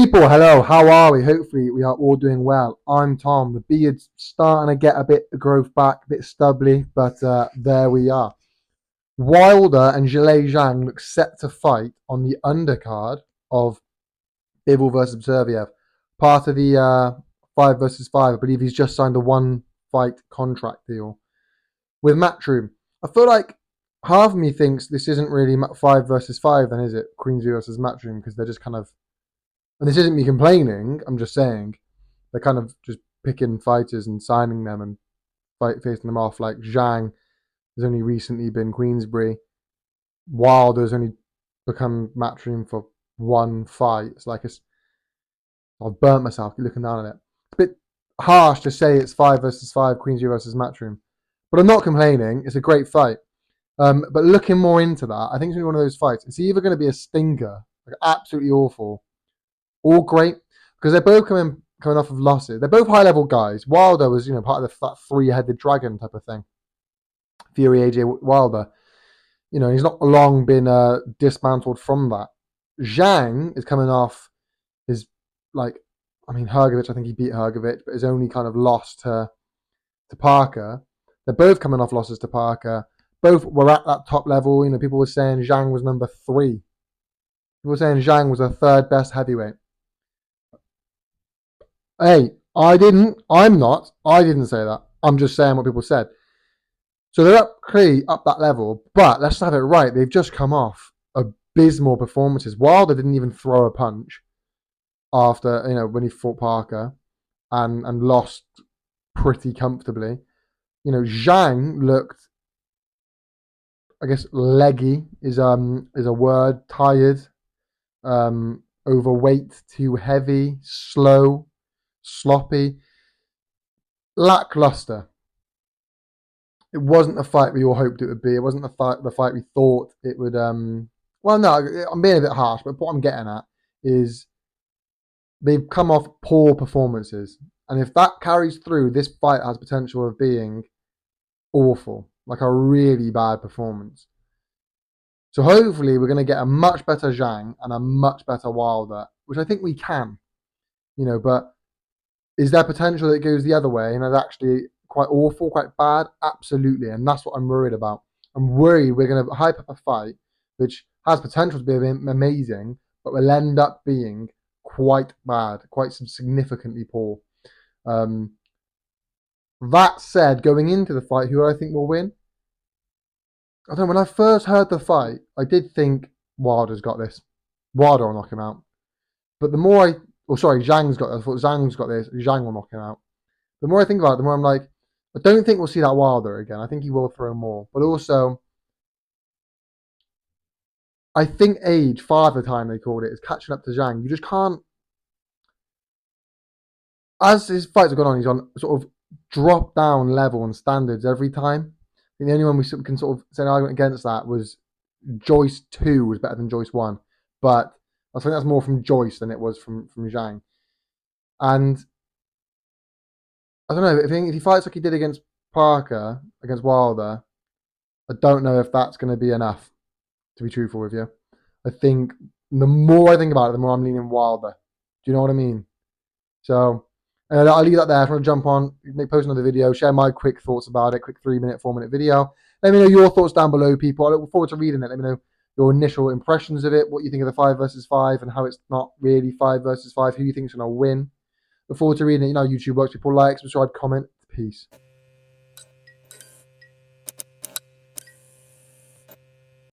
People, hello, how are we? Hopefully, we are all doing well. I'm Tom. The beard's starting to get a bit of growth back, a bit stubbly, but there we are. Wilder and Zhang look set to fight on the undercard of Bivol versus Serviev, part of the 5 versus 5. I believe he's just signed a one fight contract deal with Matchroom. I feel like half of me thinks this isn't really 5 versus 5, then is it? Queensview versus Matchroom, because they're just kind of, and this isn't me complaining, I'm just saying, they're kind of just picking fighters and signing them and facing them off. Like Zhang has only recently been Queensbury. Wilder's only become Matchroom for one fight. It's like I've burnt myself looking down on it. It's a bit harsh to say it's 5 versus 5, Queensbury versus Matchroom. But I'm not complaining. It's a great fight. But looking more into that, I think it's going to be one of those fights. It's either going to be a stinker, like absolutely awful, or great, because they're both coming off of losses. They're both high level guys. Wilder was, part of that three-headed dragon type of thing. Fury AJ Wilder. He's not long been dismantled from that. Zhang is coming off his, Hrgovic, I think he beat Hrgovic, but has only kind of lost to Parker. They're both coming off losses to Parker. Both were at that top level. People were saying Zhang was number 3. People were saying Zhang was the third best heavyweight. Hey, I didn't say that. I'm just saying what people said. So they're clearly up that level, but let's have it right. They've just come off abysmal performances. Wilder didn't even throw a punch after, when he fought Parker and lost pretty comfortably. Zhang looked, I guess, leggy is a word, tired, overweight, too heavy, slow, sloppy, lackluster. It wasn't the fight we all hoped it would be. It wasn't the fight we thought it would. Well, no, I'm being a bit harsh, but what I'm getting at is they've come off poor performances, and if that carries through, this fight has potential of being awful, like a really bad performance. So hopefully we're going to get a much better Zhang and a much better Wilder, which I think we can. But is there potential that it goes the other way and it's actually quite awful, quite bad? Absolutely, and that's what I'm worried about. I'm worried we're going to hype up a fight which has potential to be amazing, but will end up being quite bad, quite significantly poor. That said, going into the fight, who do I think will win? I don't know, when I first heard the fight, I did think Wilder's got this. Wilder will knock him out. But the more Zhang's got this. I thought Zhang's got this. Zhang will knock him out. The more I think about it, the more I'm like, I don't think we'll see that Wilder again. I think he will throw more. But also, I think age, father time they called it, is catching up to Zhang. You just can't. As his fights have gone on, he's on sort of drop down level and standards every time. I think the only one we can sort of say an argument against that was Joyce 2 was better than Joyce 1. But I think that's more from Joyce than it was from Zhang. And I don't know, if he fights like he did against Parker, against Wilder, I don't know if that's going to be enough, to be truthful with you. I think the more I think about it, the more I'm leaning Wilder. Do you know what I mean? So, I'll leave that there. If you want to jump on, post another video, share my quick thoughts about it, quick 3-minute, 4-minute video. Let me know your thoughts down below, people. I look forward to reading it. Let me know your initial impressions of it, what you think of the 5 versus 5 and how it's not really 5 versus 5, who you think is going to win. Look forward to reading it. YouTube works. People like, subscribe, comment. Peace.